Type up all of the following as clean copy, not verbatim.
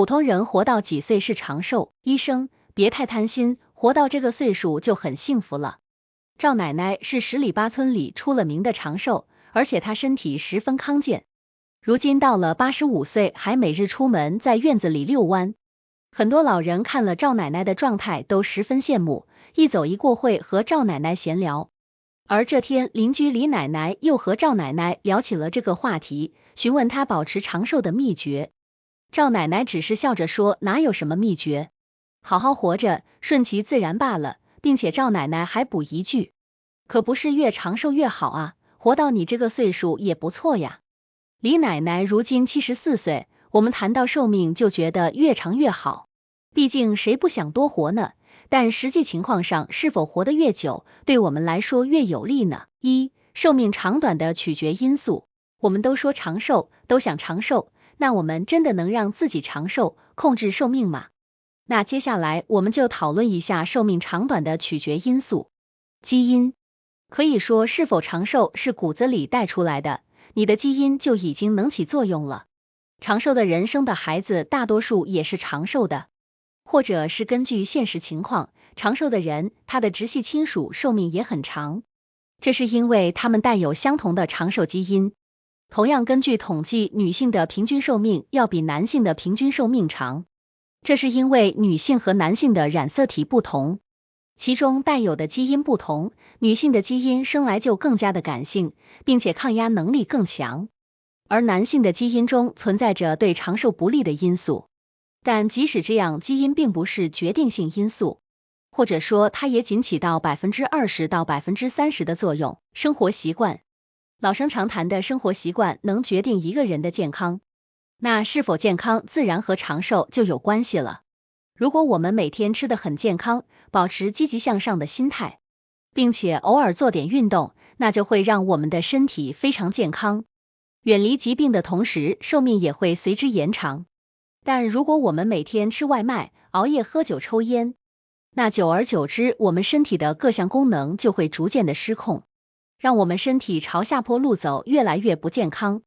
普通人活到几岁是长寿？医生，别太贪心，活到这个岁数就很幸福了。赵奶奶是十里八村里出了名的长寿，而且她身体十分康健。如今到了85岁，还每日出门在院子里遛弯。很多老人看了赵奶奶的状态都十分羡慕，一走一过会和赵奶奶闲聊。而这天，邻居李奶奶又和赵奶奶聊起了这个话题，询问她保持长寿的秘诀。赵奶奶只是笑着说，哪有什么秘诀，好好活着，顺其自然罢了，并且赵奶奶还补一句，可不是越长寿越好啊，活到你这个岁数也不错呀。李奶奶如今74岁，我们谈到寿命就觉得越长越好，毕竟谁不想多活呢？但实际情况上，是否活得越久，对我们来说越有利呢？寿命长短的取决因素。我们都说长寿，都想长寿，那我们真的能让自己长寿，控制寿命吗？那接下来我们就讨论一下寿命长短的取决因素。基因，可以说是否长寿是骨子里带出来的，你的基因就已经能起作用了。长寿的人生的孩子大多数也是长寿的，或者是根据现实情况，长寿的人他的直系亲属寿命也很长，这是因为他们带有相同的长寿基因。同样根据统计，女性的平均寿命要比男性的平均寿命长，这是因为女性和男性的染色体不同，其中带有的基因不同，女性的基因生来就更加的感性，并且抗压能力更强，而男性的基因中存在着对长寿不利的因素。但即使这样，基因并不是决定性因素，或者说它也仅起到20%到30%的作用。生活习惯，老生常谈的生活习惯能决定一个人的健康，那是否健康自然和长寿就有关系了。如果我们每天吃得很健康，保持积极向上的心态，并且偶尔做点运动，那就会让我们的身体非常健康，远离疾病的同时，寿命也会随之延长。但如果我们每天吃外卖、熬夜、喝酒、抽烟，那久而久之，我们身体的各项功能就会逐渐的失控，让我们身体朝下坡路走，越来越不健康，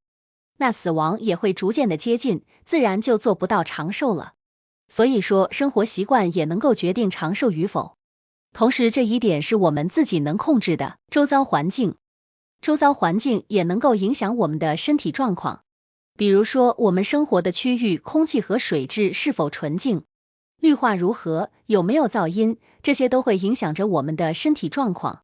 那死亡也会逐渐的接近，自然就做不到长寿了。所以说，生活习惯也能够决定长寿与否，同时这一点是我们自己能控制的。周遭环境，周遭环境也能够影响我们的身体状况，比如说我们生活的区域空气和水质是否纯净，绿化如何，有没有噪音，这些都会影响着我们的身体状况。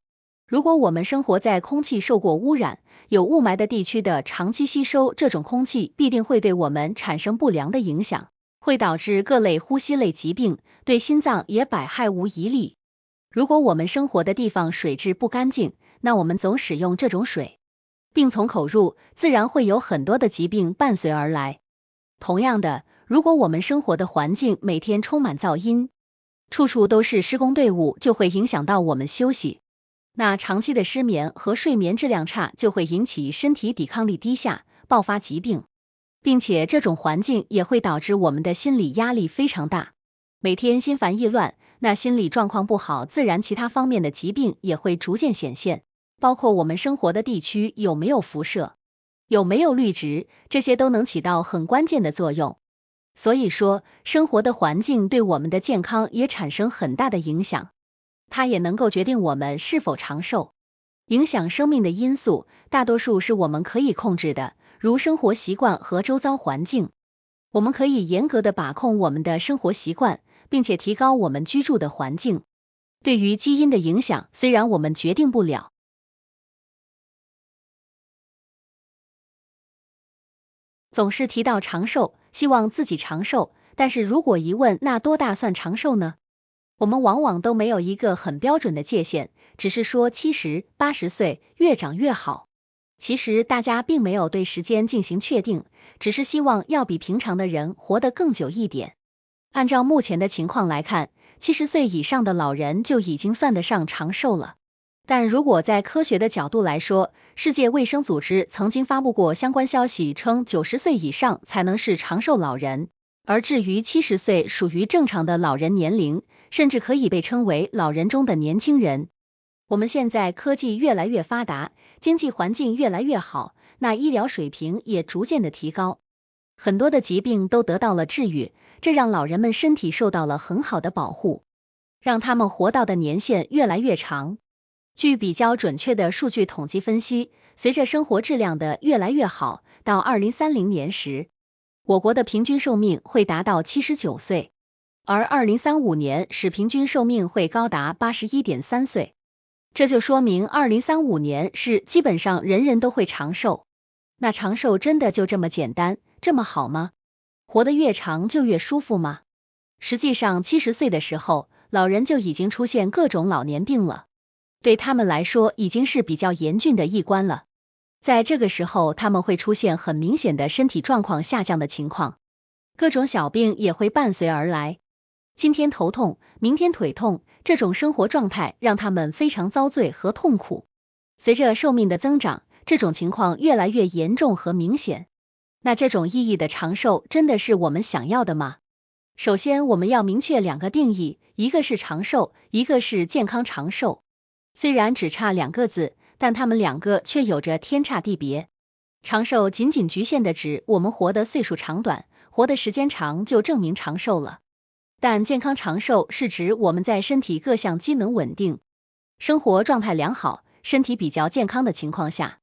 如果我们生活在空气受过污染、有雾霾的地区的，长期吸收这种空气必定会对我们产生不良的影响，会导致各类呼吸类疾病，对心脏也百害无一利。如果我们生活的地方水质不干净，那我们总使用这种水，病从口入，自然会有很多的疾病伴随而来。同样的，如果我们生活的环境每天充满噪音，处处都是施工队伍，就会影响到我们休息。那长期的失眠和睡眠质量差就会引起身体抵抗力低下，爆发疾病，并且这种环境也会导致我们的心理压力非常大，每天心烦意乱，那心理状况不好，自然其他方面的疾病也会逐渐显现，包括我们生活的地区有没有辐射，有没有绿植，这些都能起到很关键的作用。所以说，生活的环境对我们的健康也产生很大的影响，它也能够决定我们是否长寿。影响生命的因素，大多数是我们可以控制的，如生活习惯和周遭环境。我们可以严格的把控我们的生活习惯，并且提高我们居住的环境。对于基因的影响，虽然我们决定不了，总是提到长寿，希望自己长寿，但是如果一问那多大算长寿呢？我们往往都没有一个很标准的界限，只是说70、80岁越长越好。其实大家并没有对时间进行确定，只是希望要比平常的人活得更久一点。按照目前的情况来看，70岁以上的老人就已经算得上长寿了。但如果在科学的角度来说，世界卫生组织曾经发布过相关消息，称90岁以上才能是长寿老人，而至于70岁属于正常的老人年龄，甚至可以被称为老人中的年轻人。我们现在科技越来越发达，经济环境越来越好，那医疗水平也逐渐的提高，很多的疾病都得到了治愈，这让老人们身体受到了很好的保护，让他们活到的年限越来越长。据比较准确的数据统计分析，随着生活质量的越来越好，到2030年时，我国的平均寿命会达到79岁，而2035年时平均寿命会高达81.3岁。这就说明2035年是基本上人人都会长寿。那长寿真的就这么简单，这么好吗？活得越长就越舒服吗？实际上70岁的时候，老人就已经出现各种老年病了，对他们来说已经是比较严峻的一关了。在这个时候，他们会出现很明显的身体状况下降的情况，各种小病也会伴随而来。今天头痛，明天腿痛，这种生活状态让他们非常遭罪和痛苦。随着寿命的增长，这种情况越来越严重和明显。那这种意义的长寿真的是我们想要的吗？首先，我们要明确两个定义，一个是长寿，一个是健康长寿。虽然只差2个字，但它们两个却有着天差地别。长寿仅仅局限的指我们活的岁数长短，活的时间长就证明长寿了。但健康长寿是指我们在身体各项机能稳定，生活状态良好，身体比较健康的情况下，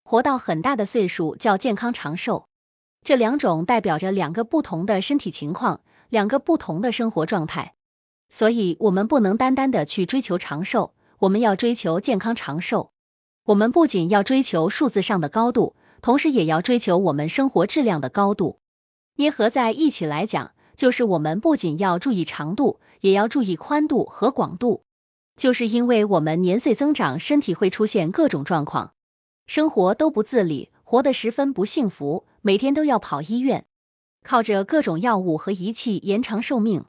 活到很大的岁数叫健康长寿。这两种代表着两个不同的身体情况，两个不同的生活状态。所以我们不能单单的去追求长寿，我们要追求健康长寿。我们不仅要追求数字上的高度，同时也要追求我们生活质量的高度。捏合在一起来讲，就是我们不仅要注意长度，也要注意宽度和广度。就是因为我们年岁增长，身体会出现各种状况，生活都不自理，活得十分不幸福，每天都要跑医院，靠着各种药物和仪器延长寿命。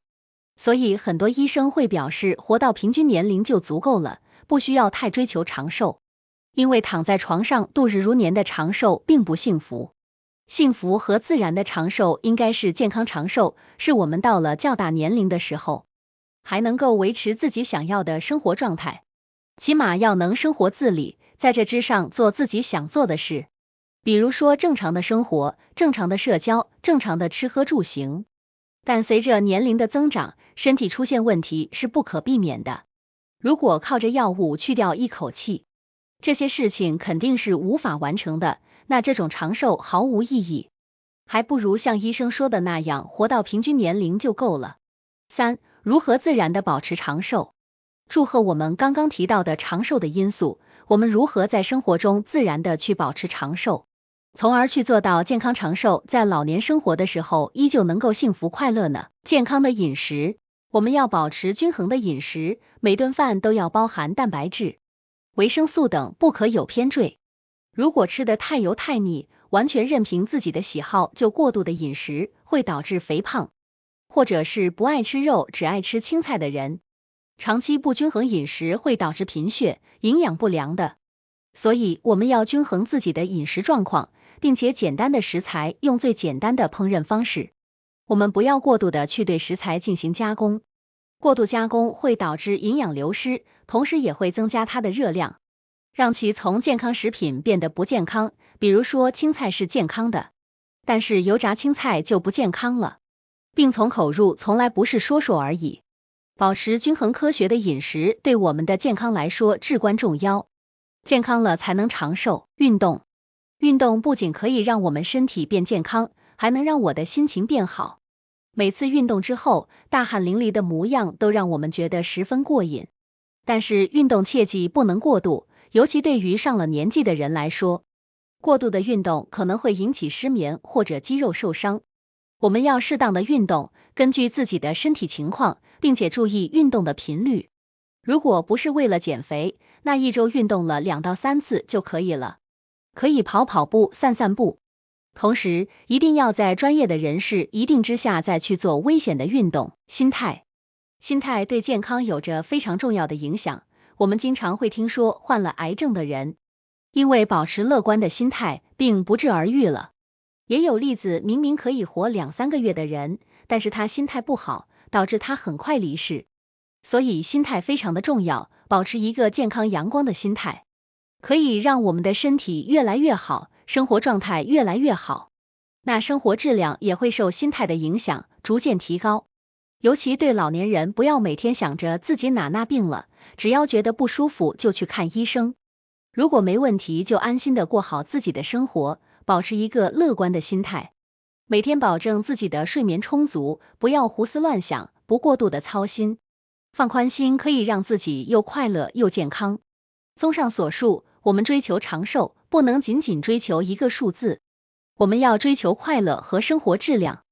所以很多医生会表示，活到平均年龄就足够了，不需要太追求长寿。因为躺在床上度日如年的长寿并不幸福。幸福和自然的长寿应该是健康长寿，是我们到了较大年龄的时候，还能够维持自己想要的生活状态，起码要能生活自理，在这之上做自己想做的事，比如说正常的生活、正常的社交、正常的吃喝住行。但随着年龄的增长，身体出现问题是不可避免的。如果靠着药物去掉一口气，这些事情肯定是无法完成的，那这种长寿毫无意义，还不如像医生说的那样，活到平均年龄就够了。3. 如何自然的保持长寿？祝贺我们刚刚提到的长寿的因素，我们如何在生活中自然的去保持长寿，从而去做到健康长寿，在老年生活的时候依旧能够幸福快乐呢？健康的饮食，我们要保持均衡的饮食，每顿饭都要包含蛋白质、维生素等，不可有偏坠。如果吃得太油太腻，完全任凭自己的喜好就过度的饮食，会导致肥胖，或者是不爱吃肉只爱吃青菜的人，长期不均衡饮食会导致贫血、营养不良的。所以我们要均衡自己的饮食状况，并且简单的食材用最简单的烹饪方式。我们不要过度的去对食材进行加工，过度加工会导致营养流失，同时也会增加它的热量，让其从健康食品变得不健康。比如说青菜是健康的，但是油炸青菜就不健康了。病从口入从来不是说说而已。保持均衡科学的饮食对我们的健康来说至关重要，健康了才能长寿。运动不仅可以让我们身体变健康，还能让我的心情变好。每次运动之后，大汗淋漓的模样都让我们觉得十分过瘾。但是运动切记不能过度，尤其对于上了年纪的人来说，过度的运动可能会引起失眠或者肌肉受伤。我们要适当的运动，根据自己的身体情况，并且注意运动的频率。如果不是为了减肥，那1周运动了2到3次就可以了，可以跑跑步、散散步。同时，一定要在专业的人士一定之下再去做危险的运动。心态对健康有着非常重要的影响。我们经常会听说患了癌症的人，因为保持乐观的心态，并不治而愈了。也有例子，明明可以活2-3个月的人，但是他心态不好，导致他很快离世。所以心态非常的重要，保持一个健康阳光的心态，可以让我们的身体越来越好，生活状态越来越好。那生活质量也会受心态的影响，逐渐提高。尤其对老年人，不要每天想着自己哪病了，只要觉得不舒服就去看医生。如果没问题，就安心的过好自己的生活，保持一个乐观的心态。每天保证自己的睡眠充足，不要胡思乱想，不过度的操心。放宽心可以让自己又快乐又健康。综上所述，我们追求长寿，不能仅仅追求一个数字，我们要追求快乐和生活质量。